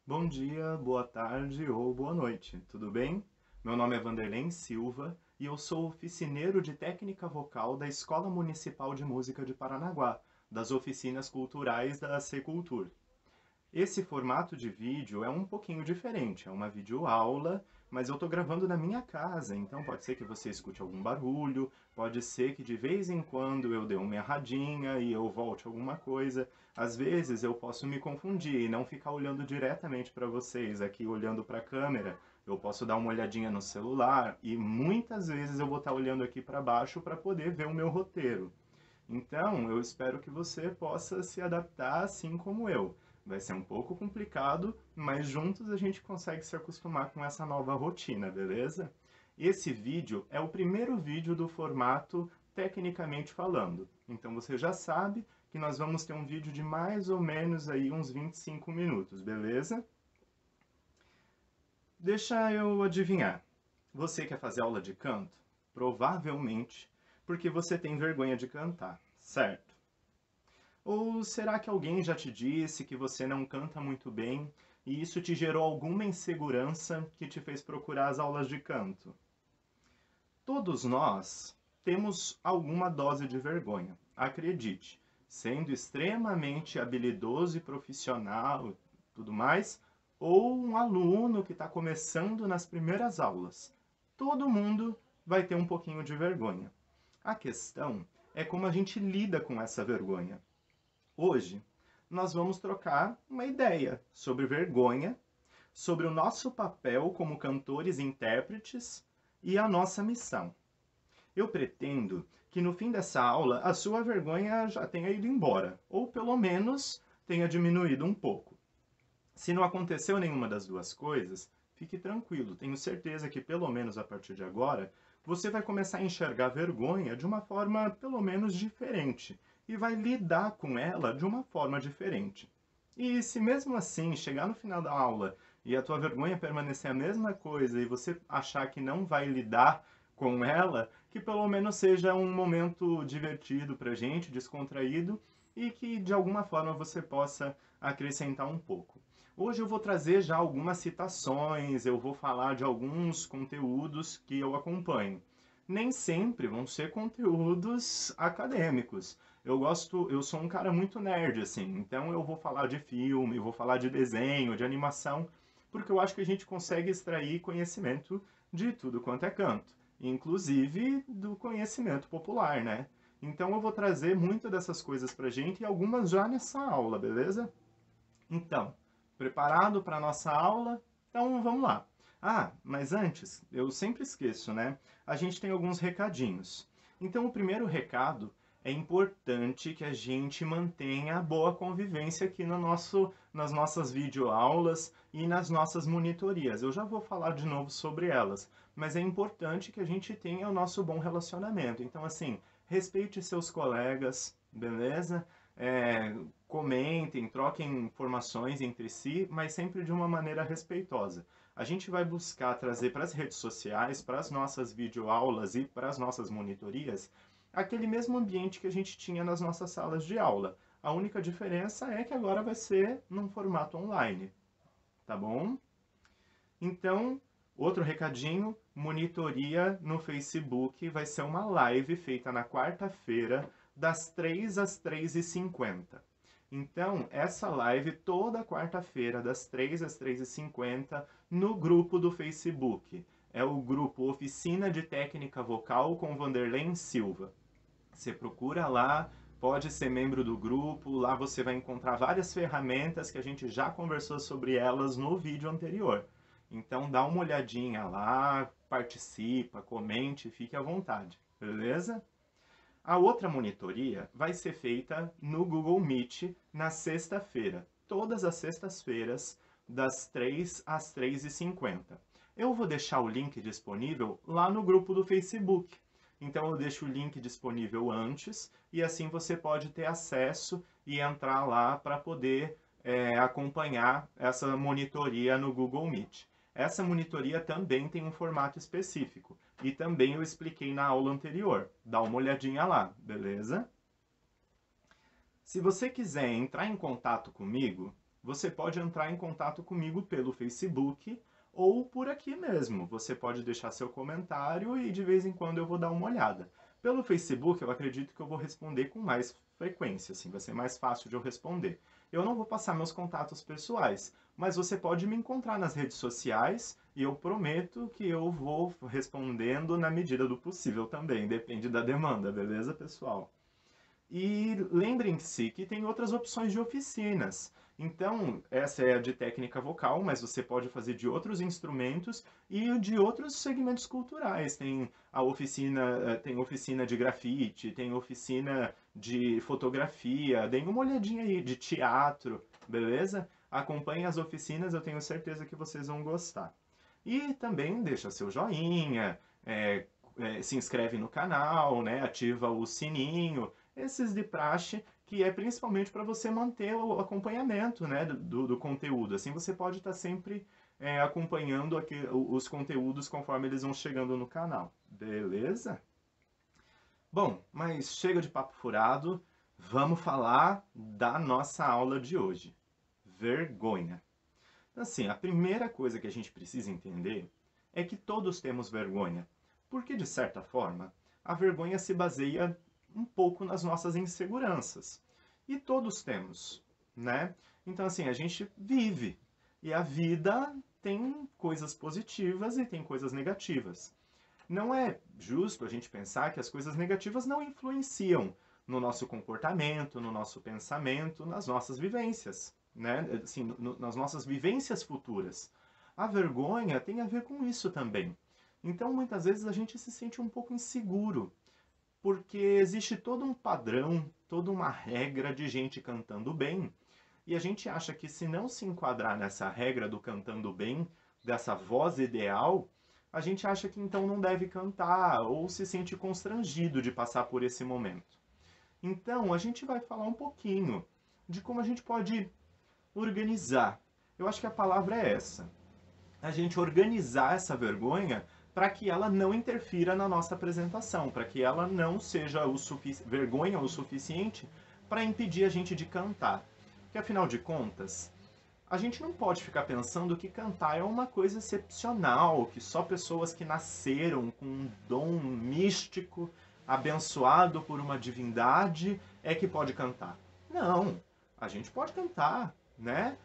Bom dia, boa tarde ou boa noite, tudo bem? Meu nome é Vanderlei Silva e eu sou oficineiro de técnica vocal da Escola Municipal de Música de Paranaguá, das oficinas culturais da Secultur. Esse formato de vídeo é um pouquinho diferente, é uma videoaula, mas eu estou gravando na minha casa, então pode ser que você escute algum barulho, pode ser que de vez em quando eu dê uma erradinha e eu volte alguma coisa. Às vezes eu posso me confundir e não ficar olhando diretamente para vocês, aqui olhando para a câmera. Eu posso dar uma olhadinha no celular e muitas vezes eu vou estar olhando aqui para baixo para poder ver o meu roteiro. Então, eu espero que você possa se adaptar assim como eu. Vai ser um pouco complicado, mas juntos a gente consegue se acostumar com essa nova rotina, beleza? Esse vídeo é o primeiro vídeo do formato tecnicamente falando. Então você já sabe que nós vamos ter um vídeo de mais ou menos aí uns 25 minutos, beleza? Deixa eu adivinhar. Você quer fazer aula de canto? Provavelmente porque você tem vergonha de cantar, certo? Ou será que alguém já te disse que você não canta muito bem e isso te gerou alguma insegurança que te fez procurar as aulas de canto? Todos nós temos alguma dose de vergonha, acredite. Sendo extremamente habilidoso e profissional e tudo mais, ou um aluno que está começando nas primeiras aulas. Todo mundo vai ter um pouquinho de vergonha. A questão é como a gente lida com essa vergonha. Hoje, nós vamos trocar uma ideia sobre vergonha, sobre o nosso papel como cantores e intérpretes e a nossa missão. Eu pretendo que no fim dessa aula a sua vergonha já tenha ido embora, ou pelo menos tenha diminuído um pouco. Se não aconteceu nenhuma das duas coisas, fique tranquilo, tenho certeza que pelo menos a partir de agora você vai começar a enxergar a vergonha de uma forma pelo menos diferente e vai lidar com ela de uma forma diferente. E se mesmo assim chegar no final da aula e a tua vergonha permanecer a mesma coisa e você achar que não vai lidar com ela, que pelo menos seja um momento divertido pra gente, descontraído, e que de alguma forma você possa acrescentar um pouco. Hoje eu vou trazer já algumas citações, eu vou falar de alguns conteúdos que eu acompanho. Nem sempre vão ser conteúdos acadêmicos. Eu sou um cara muito nerd, assim, então eu vou falar de filme, vou falar de desenho, de animação, porque eu acho que a gente consegue extrair conhecimento de tudo quanto é canto, inclusive do conhecimento popular, né? Então eu vou trazer muito dessas coisas pra gente e algumas já nessa aula, beleza? Então, preparado para a nossa aula? Então vamos lá. Ah, mas antes, eu sempre esqueço, né? A gente tem alguns recadinhos. Então, o primeiro recado é importante que a gente mantenha a boa convivência aqui nas nossas videoaulas e nas nossas monitorias. Eu já vou falar de novo sobre elas, mas é importante que a gente tenha o nosso bom relacionamento. Então, assim, respeite seus colegas, beleza? É, comentem, troquem informações entre si, mas sempre de uma maneira respeitosa. A gente vai buscar trazer para as redes sociais, para as nossas videoaulas e para as nossas monitorias, aquele mesmo ambiente que a gente tinha nas nossas salas de aula. A única diferença é que agora vai ser num formato online, tá bom? Então, outro recadinho, monitoria no Facebook vai ser uma live feita na quarta-feira, das 3 às 3h50. Então, essa live toda quarta-feira, das 3 às 3h50, no grupo do Facebook. É o grupo Oficina de Técnica Vocal com Vanderlei Silva. Você procura lá, pode ser membro do grupo, lá você vai encontrar várias ferramentas que a gente já conversou sobre elas no vídeo anterior. Então dá uma olhadinha lá, participa, comente, fique à vontade, beleza? A outra monitoria vai ser feita no Google Meet na sexta-feira, todas as sextas-feiras, das 3 às 3h50. Eu vou deixar o link disponível lá no grupo do Facebook. Então eu deixo o link disponível antes e assim você pode ter acesso e entrar lá para poder acompanhar essa monitoria no Google Meet. Essa monitoria também tem um formato específico e também eu expliquei na aula anterior. Dá uma olhadinha lá, beleza? Se você quiser entrar em contato comigo, você pode entrar em contato comigo pelo Facebook ou por aqui mesmo. Você pode deixar seu comentário e de vez em quando eu vou dar uma olhada. Pelo Facebook, eu acredito que eu vou responder com mais frequência, assim, vai ser mais fácil de eu responder. Eu não vou passar meus contatos pessoais, mas você pode me encontrar nas redes sociais e eu prometo que eu vou respondendo na medida do possível também, depende da demanda, beleza, pessoal? E lembrem-se que tem outras opções de oficinas. Então, essa é a de técnica vocal, mas você pode fazer de outros instrumentos e de outros segmentos culturais. Tem oficina de grafite, tem oficina de fotografia, deem uma olhadinha aí, de teatro, beleza? Acompanhem as oficinas, eu tenho certeza que vocês vão gostar. E também deixa seu joinha, se inscreve no canal, né? Ativa o sininho, esses de praxe, que é principalmente para você manter o acompanhamento, né, do conteúdo. Assim você pode estar sempre acompanhando os conteúdos conforme eles vão chegando no canal. Beleza? Bom, mas chega de papo furado, vamos falar da nossa aula de hoje. Vergonha. Assim, a primeira coisa que a gente precisa entender é que todos temos vergonha, porque, de certa forma, a vergonha se baseia um pouco nas nossas inseguranças. E todos temos, né? Então, assim, a gente vive. E a vida tem coisas positivas e tem coisas negativas. Não é justo a gente pensar que as coisas negativas não influenciam no nosso comportamento, no nosso pensamento, nas nossas vivências, né? Assim, nas nossas vivências futuras. A vergonha tem a ver com isso também. Então, muitas vezes a gente se sente um pouco inseguro, porque existe todo um padrão, toda uma regra de gente cantando bem, e a gente acha que se não se enquadrar nessa regra do cantando bem, dessa voz ideal, a gente acha que então não deve cantar, ou se sente constrangido de passar por esse momento. Então, a gente vai falar um pouquinho de como a gente pode organizar. Eu acho que a palavra é essa. A gente organizar essa vergonha para que ela não interfira na nossa apresentação, para que ela não seja vergonha o suficiente para impedir a gente de cantar. Porque, afinal de contas, a gente não pode ficar pensando que cantar é uma coisa excepcional, que só pessoas que nasceram com um dom místico, abençoado por uma divindade, é que pode cantar. Não, a gente pode cantar, né?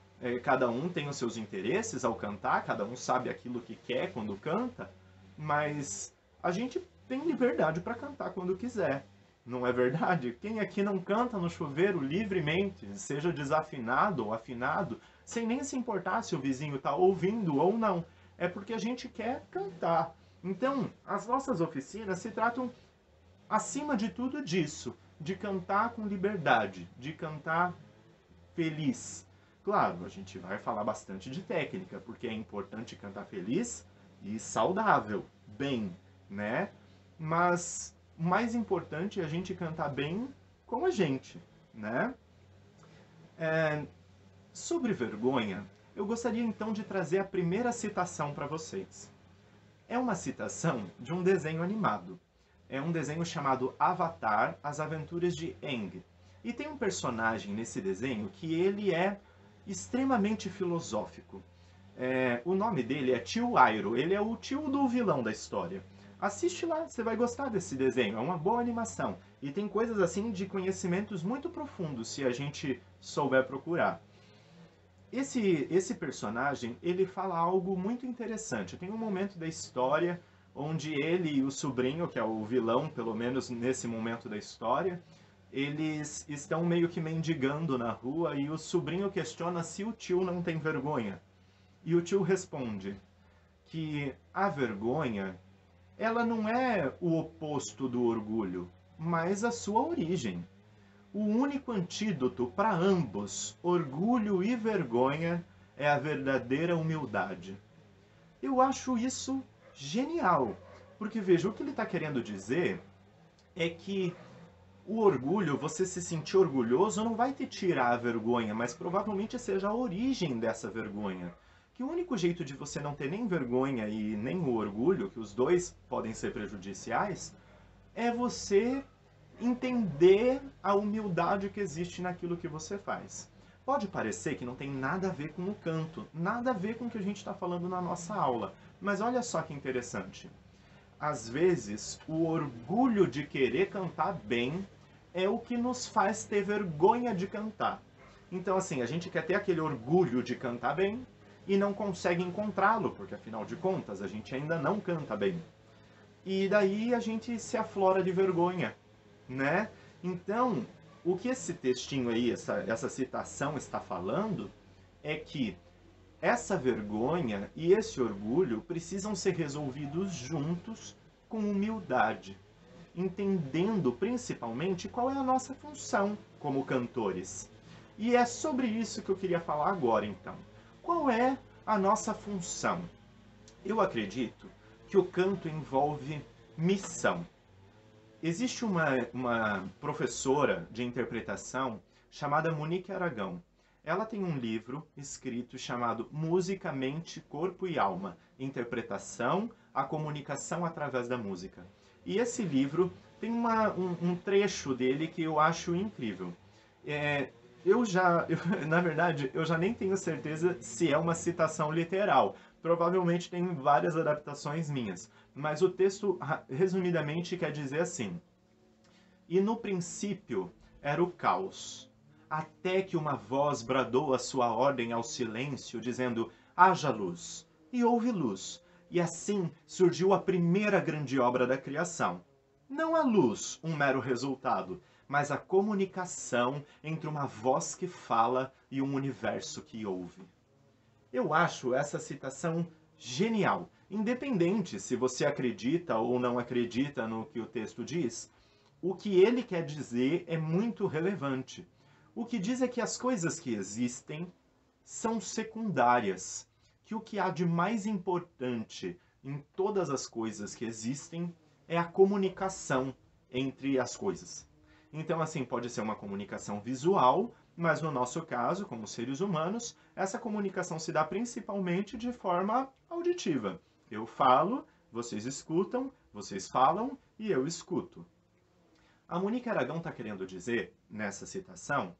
Cada um tem os seus interesses ao cantar, cada um sabe aquilo que quer quando canta, mas a gente tem liberdade para cantar quando quiser. Não é verdade? Quem aqui não canta no chuveiro livremente, seja desafinado ou afinado, sem nem se importar se o vizinho está ouvindo ou não? É porque a gente quer cantar. Então, as nossas oficinas se tratam, acima de tudo, disso, de cantar com liberdade, de cantar feliz. Claro, a gente vai falar bastante de técnica, porque é importante cantar feliz e saudável, bem, né? Mas o mais importante é a gente cantar bem com a gente, né? Sobre vergonha, eu gostaria então de trazer a primeira citação para vocês. É uma citação de um desenho animado. É um desenho chamado Avatar, As Aventuras de Aang. E tem um personagem nesse desenho que ele é extremamente filosófico. O nome dele é Tio Airo, ele é o tio do vilão da história. Assiste lá, você vai gostar desse desenho, é uma boa animação. E tem coisas assim de conhecimentos muito profundos, se a gente souber procurar. Esse personagem, ele fala algo muito interessante. Tem um momento da história onde ele e o sobrinho, que é o vilão, pelo menos nesse momento da história, eles estão meio que mendigando na rua e o sobrinho questiona se o tio não tem vergonha. E o tio responde que a vergonha, ela não é o oposto do orgulho, mas a sua origem. O único antídoto para ambos, orgulho e vergonha, é a verdadeira humildade. Eu acho isso genial, porque veja, o que ele está querendo dizer é que o orgulho, você se sentir orgulhoso, não vai te tirar a vergonha, mas provavelmente seja a origem dessa vergonha. Que o único jeito de você não ter nem vergonha e nem o orgulho, que os dois podem ser prejudiciais, é você entender a humildade que existe naquilo que você faz. Pode parecer que não tem nada a ver com o canto, nada a ver com o que a gente está falando na nossa aula, mas olha só que interessante. Às vezes, o orgulho de querer cantar bem é o que nos faz ter vergonha de cantar. Então, assim, a gente quer ter aquele orgulho de cantar bem e não consegue encontrá-lo, porque afinal de contas a gente ainda não canta bem. E daí a gente se aflora de vergonha, né? Então, o que esse textinho aí, essa citação está falando é que essa vergonha e esse orgulho precisam ser resolvidos juntos com humildade, entendendo principalmente qual é a nossa função como cantores. E é sobre isso que eu queria falar agora, então. Qual é a nossa função? Eu acredito que o canto envolve missão. Existe uma professora de interpretação chamada Monique Aragão. Ela tem um livro escrito chamado Música, Mente, Corpo e Alma, Interpretação, a Comunicação através da Música. E esse livro tem um trecho dele que eu acho incrível. Na verdade, eu já nem tenho certeza se é uma citação literal. Provavelmente tem várias adaptações minhas. Mas o texto, resumidamente, quer dizer assim: E no princípio era o caos, até que uma voz bradou a sua ordem ao silêncio, dizendo: haja luz. E houve luz. E assim surgiu a primeira grande obra da criação. Não a luz, um mero resultado, mas a comunicação entre uma voz que fala e um universo que ouve. Eu acho essa citação genial. Independente se você acredita ou não acredita no que o texto diz, o que ele quer dizer é muito relevante. O que diz é que as coisas que existem são secundárias, que o que há de mais importante em todas as coisas que existem é a comunicação entre as coisas. Então, assim, pode ser uma comunicação visual, mas no nosso caso, como seres humanos, essa comunicação se dá principalmente de forma auditiva. Eu falo, vocês escutam, vocês falam e eu escuto. A Monique Aragão está querendo dizer, nessa citação,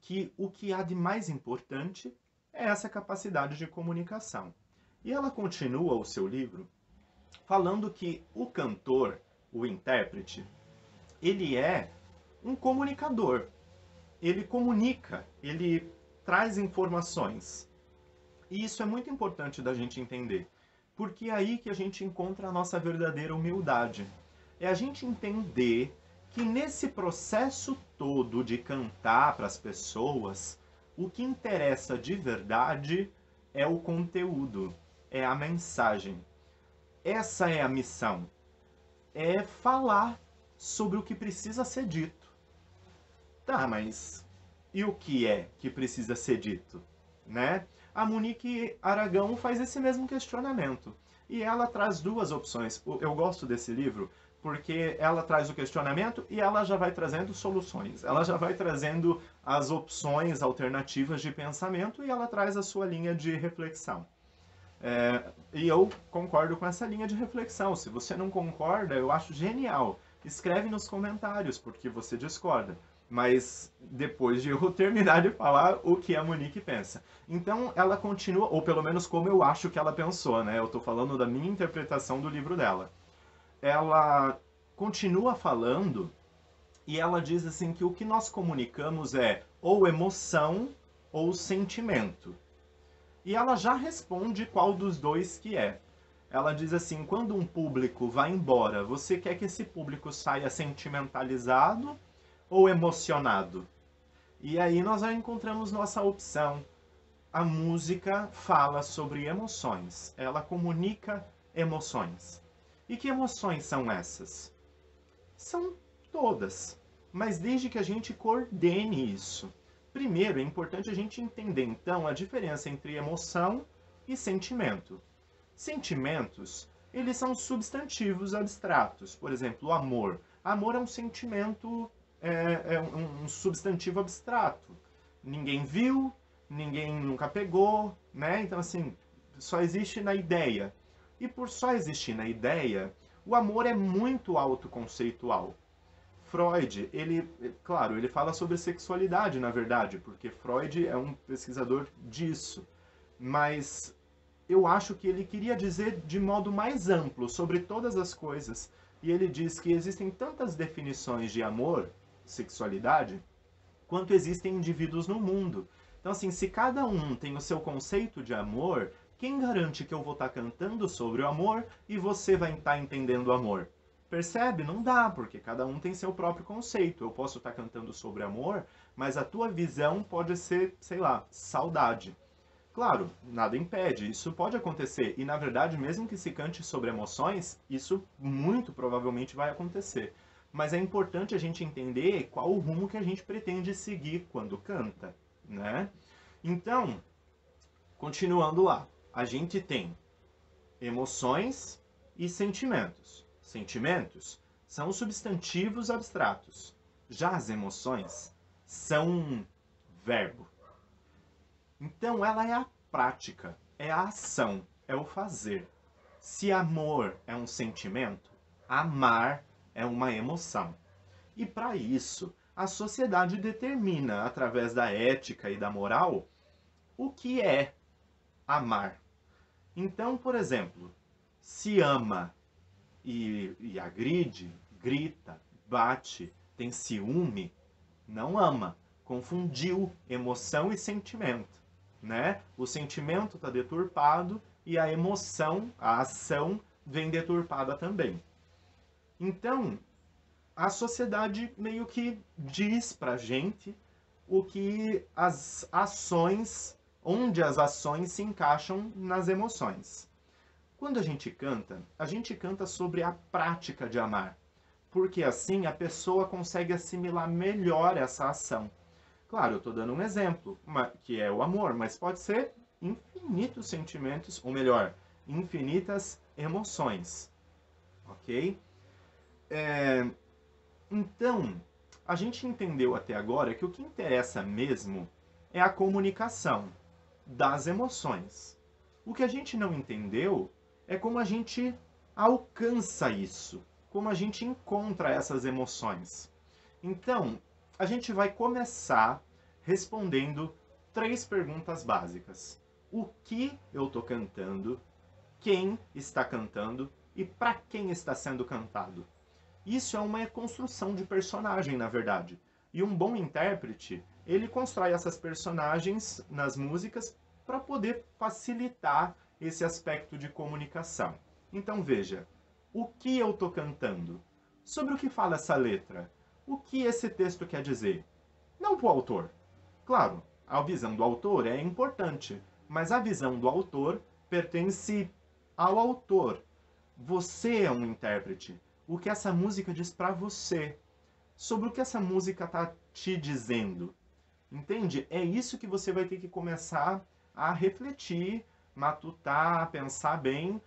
que o que há de mais importante é essa capacidade de comunicação. E ela continua o seu livro falando que o cantor, o intérprete, ele é um comunicador. Ele comunica, ele traz informações. E isso é muito importante da gente entender, porque é aí que a gente encontra a nossa verdadeira humildade. É a gente entender que nesse processo todo de cantar para as pessoas, o que interessa de verdade é o conteúdo, é a mensagem. Essa é a missão. É falar sobre o que precisa ser dito. Tá, mas e o que é que precisa ser dito, né? A Monique Aragão faz esse mesmo questionamento. E ela traz duas opções. Eu gosto desse livro porque ela traz o questionamento e ela já vai trazendo soluções. Ela já vai trazendo as opções alternativas de pensamento e ela traz a sua linha de reflexão. E eu concordo com essa linha de reflexão. Se você não concorda, eu acho genial. Escreve nos comentários porque você discorda. Mas depois de eu terminar de falar o que a Monique pensa. Então ela continua, ou pelo menos como eu acho que ela pensou, né? Eu estou falando da minha interpretação do livro dela. Ela continua falando e ela diz assim que o que nós comunicamos é ou emoção ou sentimento. E ela já responde qual dos dois que é. Ela diz assim, quando um público vai embora, você quer que esse público saia sentimentalizado ou emocionado? E aí nós já encontramos nossa opção. A música fala sobre emoções. Ela comunica emoções. E que emoções são essas? São todas. Mas desde que a gente coordene isso. Primeiro, é importante a gente entender, então, a diferença entre emoção e sentimento. Sentimentos, eles são substantivos abstratos. Por exemplo, o amor. Amor é um sentimento, um substantivo abstrato. Ninguém viu, ninguém nunca pegou, né? Então, assim, só existe na ideia. E por só existir na ideia, o amor é muito autoconceitual. Freud, claro, ele fala sobre sexualidade, na verdade, porque Freud é um pesquisador disso. Mas eu acho que ele queria dizer de modo mais amplo sobre todas as coisas. E ele diz que existem tantas definições de amor, sexualidade, quanto existem indivíduos no mundo. Então, assim, se cada um tem o seu conceito de amor, quem garante que eu vou estar cantando sobre o amor e você vai estar entendendo o amor? Percebe? Não dá, porque cada um tem seu próprio conceito. Eu posso estar cantando sobre amor, mas a tua visão pode ser, sei lá, saudade. Claro, nada impede, isso pode acontecer. E na verdade, mesmo que se cante sobre emoções, isso muito provavelmente vai acontecer. Mas é importante a gente entender qual o rumo que a gente pretende seguir quando canta, né? Então, continuando lá, a gente tem emoções e sentimentos. Sentimentos são substantivos abstratos. Já as emoções são verbo. Então ela é a prática, é a ação, é o fazer. Se amor é um sentimento, amar é uma emoção. E para isso, a sociedade determina, através da ética e da moral, o que é amar. Então, por exemplo, se ama e agride, grita, bate, tem ciúme, não ama. Confundiu emoção e sentimento, né? O sentimento está deturpado e a emoção, a ação, vem deturpada também. Então, a sociedade meio que diz pra gente o que as ações, onde as ações se encaixam nas emoções. Quando a gente canta sobre a prática de amar, porque assim a pessoa consegue assimilar melhor essa ação. Claro, eu estou dando um exemplo, que é o amor, mas pode ser infinitos sentimentos, ou melhor, infinitas emoções, ok? Então, a gente entendeu até agora que o que interessa mesmo é a comunicação das emoções. O que a gente não entendeu é como a gente alcança isso, como a gente encontra essas emoções. Então, a gente vai começar respondendo 3 perguntas básicas. O que eu estou cantando? Quem está cantando? E para quem está sendo cantado? Isso é uma construção de personagem, na verdade. E um bom intérprete, ele constrói essas personagens nas músicas para poder facilitar esse aspecto de comunicação. Então veja, o que eu estou cantando? Sobre o que fala essa letra? O que esse texto quer dizer? Não para o autor. Claro, a visão do autor é importante, mas a visão do autor pertence ao autor. Você é um intérprete. O que essa música diz para você? Sobre o que essa música está te dizendo? Entende? É isso que você vai ter que começar a refletir, matutar, pensar bem,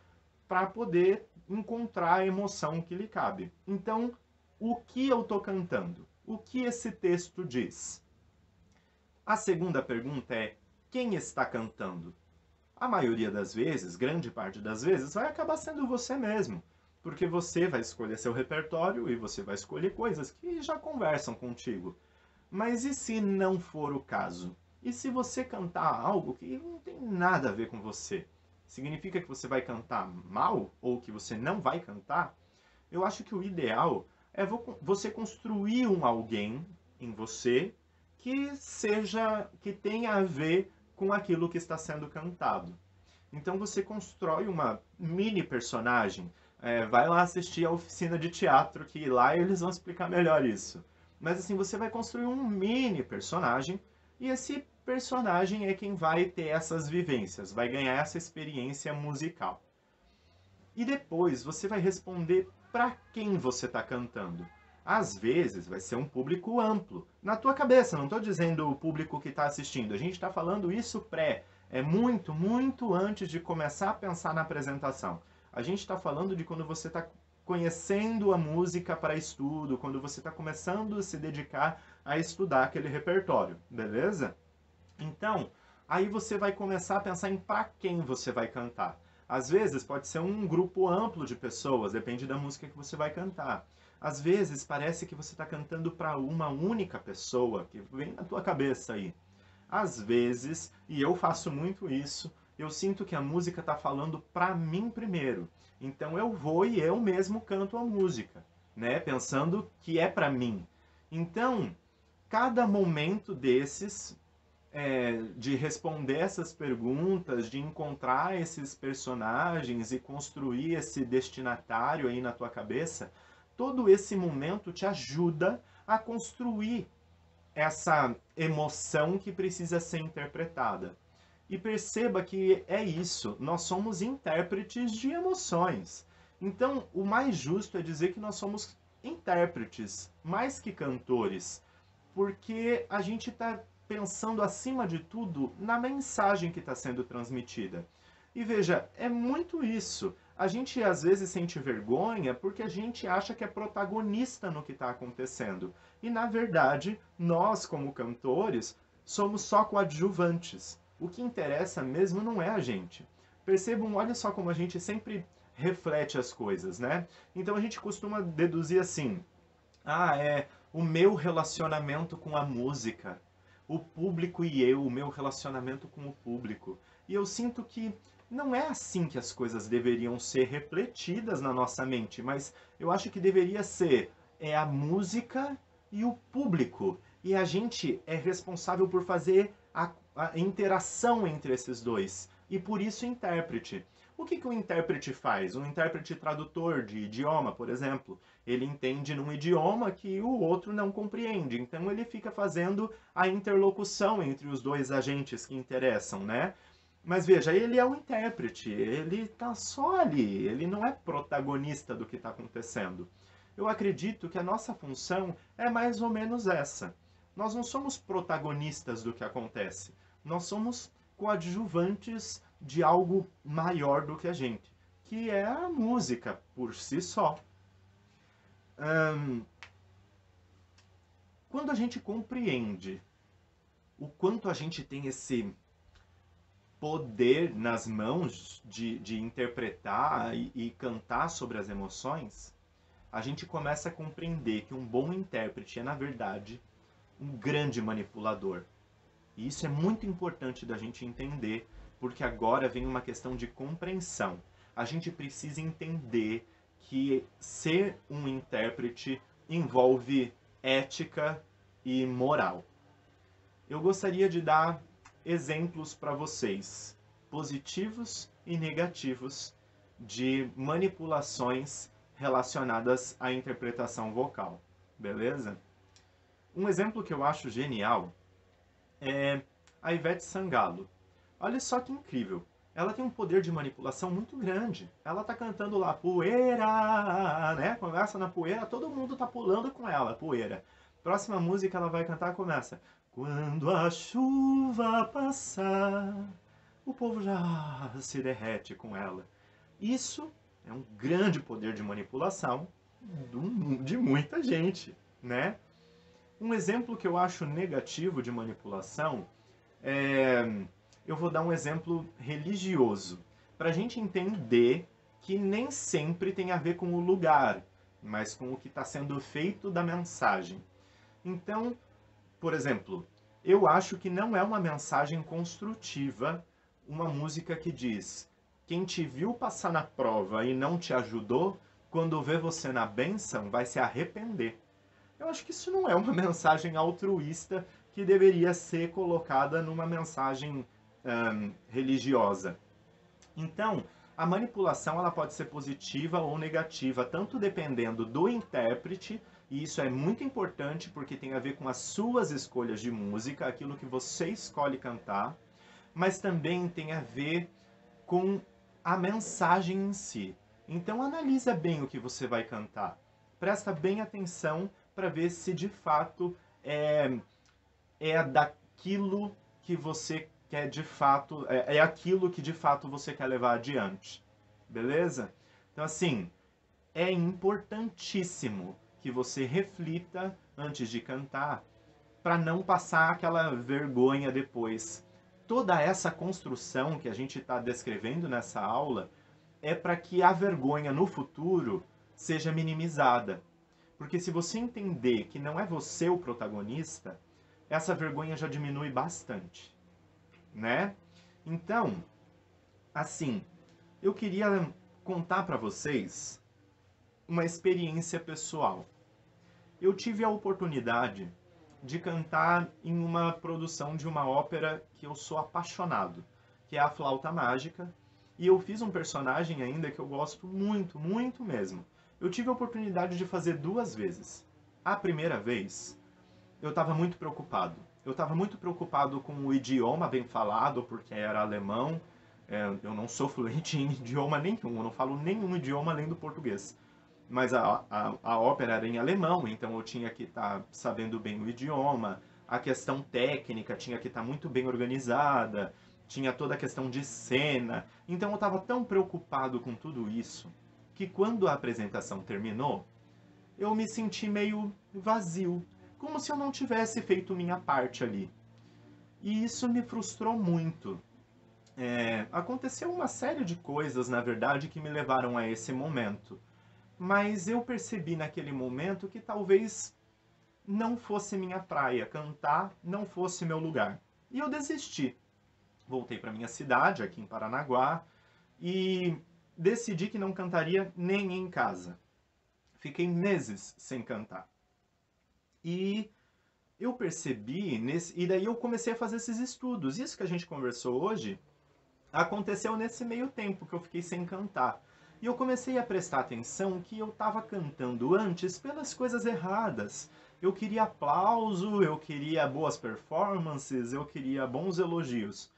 para poder encontrar a emoção que lhe cabe. Então, o que eu estou cantando? O que esse texto diz? A segunda pergunta é: quem está cantando? A maioria das vezes, grande parte das vezes, vai acabar sendo você mesmo. Porque você vai escolher seu repertório e você vai escolher coisas que já conversam contigo. Mas e se não for o caso? E se você cantar algo que não tem nada a ver com você? Significa que você vai cantar mal ou que você não vai cantar? Eu acho que o ideal é você construir um alguém em você que tenha a ver com aquilo que está sendo cantado. Então você constrói uma mini personagem. Vai lá assistir a oficina de teatro, que lá eles vão explicar melhor isso. Mas assim, você vai construir um mini personagem, e esse personagem é quem vai ter essas vivências, vai ganhar essa experiência musical. E depois você vai responder para quem você está cantando. Às vezes vai ser um público amplo. Na tua cabeça, não estou dizendo o público que está assistindo. A gente está falando isso é muito, muito antes de começar a pensar na apresentação. A gente está falando de quando você está conhecendo a música para estudo, quando você está começando a se dedicar a estudar aquele repertório, beleza? Então, aí você vai começar a pensar em para quem você vai cantar. Às vezes pode ser um grupo amplo de pessoas, depende da música que você vai cantar. Às vezes parece que você está cantando para uma única pessoa, que vem na tua cabeça aí. Às vezes, e eu faço muito isso, eu sinto que a música está falando para mim primeiro. Então eu vou e eu mesmo canto a música, né? Pensando que é para mim. Então, cada momento desses, de responder essas perguntas, de encontrar esses personagens e construir esse destinatário aí na tua cabeça, todo esse momento te ajuda a construir essa emoção que precisa ser interpretada. E perceba que é isso, nós somos intérpretes de emoções. Então, o mais justo é dizer que nós somos intérpretes, mais que cantores, porque a gente está pensando, acima de tudo, na mensagem que está sendo transmitida. E veja, é muito isso. A gente às vezes sente vergonha porque a gente acha que é protagonista no que está acontecendo. E na verdade, nós, como cantores, somos só coadjuvantes. O que interessa mesmo não é a gente. Percebam, olha só como a gente sempre reflete as coisas, né? Então a gente costuma deduzir assim: ah, é o meu relacionamento com a música, o público e eu, o meu relacionamento com o público. E eu sinto que não é assim que as coisas deveriam ser refletidas na nossa mente, mas eu acho que deveria ser a música e o público. E a gente é responsável por fazer a interação entre esses dois. E por isso intérprete. O que o intérprete faz? Um intérprete tradutor de idioma, por exemplo, ele entende num idioma que o outro não compreende. Então ele fica fazendo a interlocução entre os dois agentes que interessam, né? Mas veja, ele é um intérprete, ele está só ali, ele não é protagonista do que está acontecendo. Eu acredito que a nossa função é mais ou menos essa. Nós não somos protagonistas do que acontece, nós somos coadjuvantes de algo maior do que a gente, que é a música por si só. Quando a gente compreende o quanto a gente tem esse poder nas mãos de interpretar e cantar sobre as emoções, a gente começa a compreender que um bom intérprete é, na verdade, um grande manipulador. E isso é muito importante da gente entender, porque agora vem uma questão de compreensão. A gente precisa entender que ser um intérprete envolve ética e moral. Eu gostaria de dar exemplos para vocês, positivos e negativos, de manipulações relacionadas à interpretação vocal, beleza? Um exemplo que eu acho genial é a Ivete Sangalo. Olha só que incrível. Ela tem um poder de manipulação muito grande. Ela tá cantando lá, poeira, né? Começa na poeira, todo mundo tá pulando com ela, poeira. Próxima música ela vai cantar, começa. Quando a chuva passar, o povo já se derrete com ela. Isso é um grande poder de manipulação de muita gente, né? Um exemplo que eu acho negativo de manipulação eu vou dar um exemplo religioso, para a gente entender que nem sempre tem a ver com o lugar, mas com o que está sendo feito da mensagem. Então, por exemplo, eu acho que não é uma mensagem construtiva uma música que diz: quem te viu passar na prova e não te ajudou, quando vê você na bênção, vai se arrepender. Eu acho que isso não é uma mensagem altruísta que deveria ser colocada numa mensagem religiosa. Então, a manipulação ela pode ser positiva ou negativa, tanto dependendo do intérprete, e isso é muito importante porque tem a ver com as suas escolhas de música, aquilo que você escolhe cantar, mas também tem a ver com a mensagem em si. Então, analisa bem o que você vai cantar. Presta bem atenção para ver se de fato é daquilo que você quer de fato, é aquilo que de fato você quer levar adiante. Beleza? Então, assim, é importantíssimo que você reflita antes de cantar para não passar aquela vergonha depois. Toda essa construção que a gente está descrevendo nessa aula é para que a vergonha no futuro seja minimizada. Porque se você entender que não é você o protagonista, essa vergonha já diminui bastante, né? Então, assim, eu queria contar para vocês uma experiência pessoal. Eu tive a oportunidade de cantar em uma produção de uma ópera que eu sou apaixonado, que é a Flauta Mágica, e eu fiz um personagem ainda que eu gosto muito, muito mesmo. Eu tive a oportunidade de fazer 2 vezes. A primeira vez, eu estava muito preocupado. Eu estava muito preocupado com o idioma bem falado, porque era alemão. Eu não sou fluente em idioma nenhum, eu não falo nenhum idioma além do português. Mas a ópera era em alemão, então eu tinha que estar sabendo bem o idioma, a questão técnica tinha que estar muito bem organizada, tinha toda a questão de cena. Então eu estava tão preocupado com tudo isso, que quando a apresentação terminou, eu me senti meio vazio, como se eu não tivesse feito minha parte ali. E isso me frustrou muito. Aconteceu uma série de coisas, na verdade, que me levaram a esse momento. Mas eu percebi naquele momento que talvez não fosse minha praia, cantar não fosse meu lugar. E eu desisti. Voltei para minha cidade, aqui em Paranaguá, e decidi que não cantaria nem em casa. Fiquei meses sem cantar. E eu percebi, e daí eu comecei a fazer esses estudos. Isso que a gente conversou hoje aconteceu nesse meio tempo que eu fiquei sem cantar. E eu comecei a prestar atenção que eu estava cantando antes pelas coisas erradas. Eu queria aplauso, eu queria boas performances, eu queria bons elogios.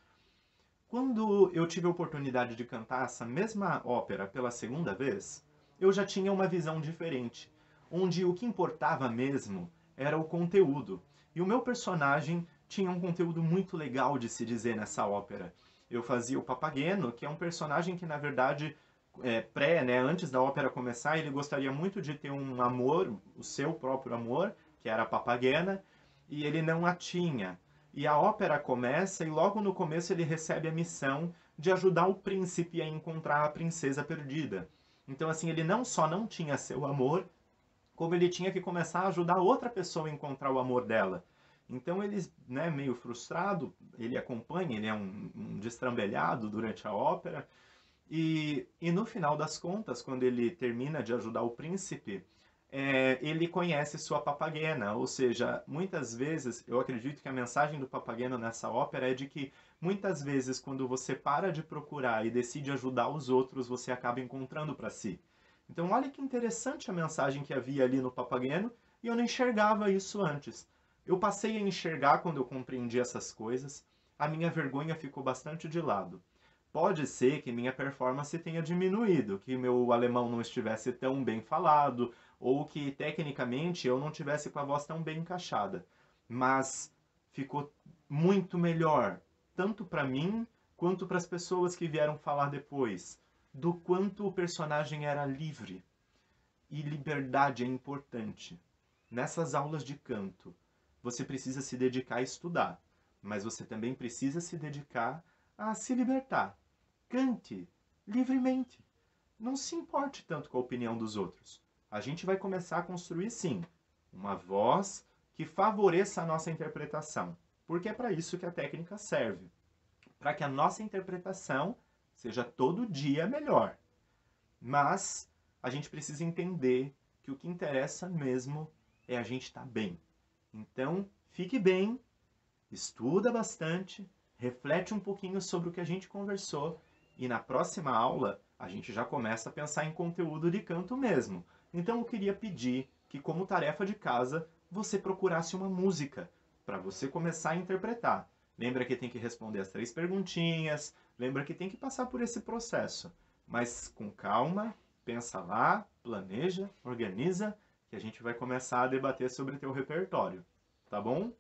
Quando eu tive a oportunidade de cantar essa mesma ópera pela segunda vez, eu já tinha uma visão diferente, onde o que importava mesmo era o conteúdo. E o meu personagem tinha um conteúdo muito legal de se dizer nessa ópera. Eu fazia o Papageno, que é um personagem que, na verdade, né, antes da ópera começar, ele gostaria muito de ter um amor, o seu próprio amor, que era a Papagena, e ele não a tinha. E a ópera começa e logo no começo ele recebe a missão de ajudar o príncipe a encontrar a princesa perdida. Então, assim, ele não só não tinha seu amor, como ele tinha que começar a ajudar outra pessoa a encontrar o amor dela. Então ele, né, meio frustrado, ele acompanha, ele é um destrambelhado durante a ópera, e no final das contas, quando ele termina de ajudar o príncipe, ele conhece sua papagena, ou seja, muitas vezes, eu acredito que a mensagem do papageno nessa ópera é de que muitas vezes quando você para de procurar e decide ajudar os outros, você acaba encontrando para si. Então olha que interessante a mensagem que havia ali no papageno, e eu não enxergava isso antes. Eu passei a enxergar quando eu compreendi essas coisas, a minha vergonha ficou bastante de lado. Pode ser que minha performance tenha diminuído, que meu alemão não estivesse tão bem falado, ou que tecnicamente eu não tivesse com a voz tão bem encaixada. Mas ficou muito melhor, tanto para mim quanto para as pessoas que vieram falar depois, do quanto o personagem era livre. E liberdade é importante. Nessas aulas de canto, você precisa se dedicar a estudar, mas você também precisa se dedicar a se libertar. Cante livremente. Não se importe tanto com a opinião dos outros. A gente vai começar a construir, sim, uma voz que favoreça a nossa interpretação, porque é para isso que a técnica serve, para que a nossa interpretação seja todo dia melhor. Mas a gente precisa entender que o que interessa mesmo é a gente estar bem. Então, fique bem, estuda bastante, reflete um pouquinho sobre o que a gente conversou e na próxima aula a gente já começa a pensar em conteúdo de canto mesmo. Então eu queria pedir que, como tarefa de casa, você procurasse uma música para você começar a interpretar. Lembra que tem que responder as 3 perguntinhas, lembra que tem que passar por esse processo. Mas com calma, pensa lá, planeja, organiza, que a gente vai começar a debater sobre teu repertório, tá bom?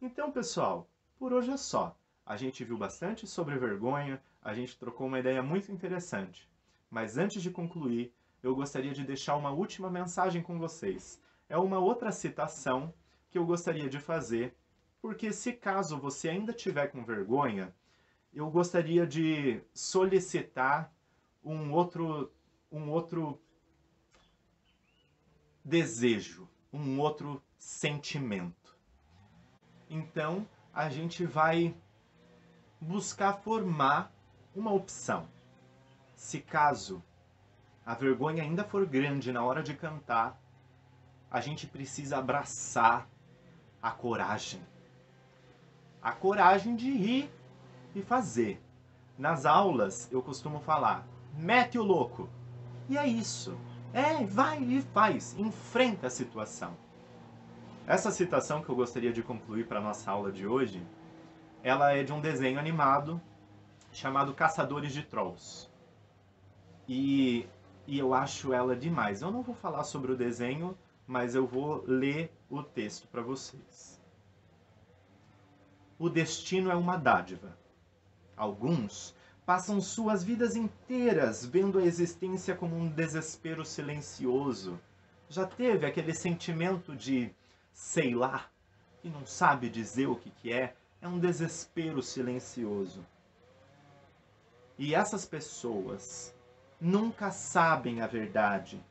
Então, pessoal, por hoje é só. A gente viu bastante sobre vergonha, a gente trocou uma ideia muito interessante. Mas antes de concluir, eu gostaria de deixar uma última mensagem com vocês. É uma outra citação que eu gostaria de fazer, porque se caso você ainda tiver com vergonha, eu gostaria de solicitar um outro desejo, um outro sentimento. Então, a gente vai buscar formar uma opção. Se caso a vergonha ainda for grande na hora de cantar, a gente precisa abraçar a coragem. A coragem de ir e fazer. Nas aulas eu costumo falar, mete o louco. E é isso. Vai e faz. Enfrenta a situação. Essa citação que eu gostaria de concluir para a nossa aula de hoje, ela é de um desenho animado chamado Caçadores de Trolls. E eu acho ela demais. Eu não vou falar sobre o desenho, mas eu vou ler o texto para vocês. O destino é uma dádiva. Alguns passam suas vidas inteiras vendo a existência como um desespero silencioso. Já teve aquele sentimento de, sei lá, e não sabe dizer o que é? É um desespero silencioso. E essas pessoas nunca sabem a verdade,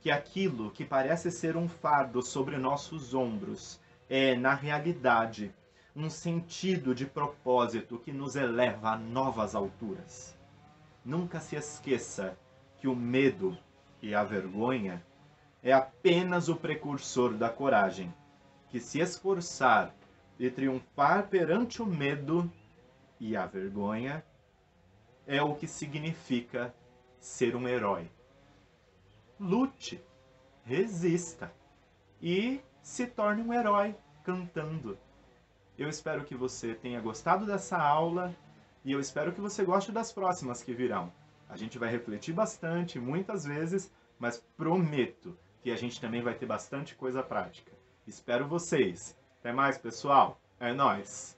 que aquilo que parece ser um fardo sobre nossos ombros é, na realidade, um sentido de propósito que nos eleva a novas alturas. Nunca se esqueça que o medo e a vergonha é apenas o precursor da coragem, que se esforçar e triunfar perante o medo e a vergonha é o que significa ser um herói. Lute, resista e se torne um herói cantando. Eu espero que você tenha gostado dessa aula e eu espero que você goste das próximas que virão. A gente vai refletir bastante, muitas vezes, mas prometo que a gente também vai ter bastante coisa prática. Espero vocês. Até mais, pessoal. É nóis!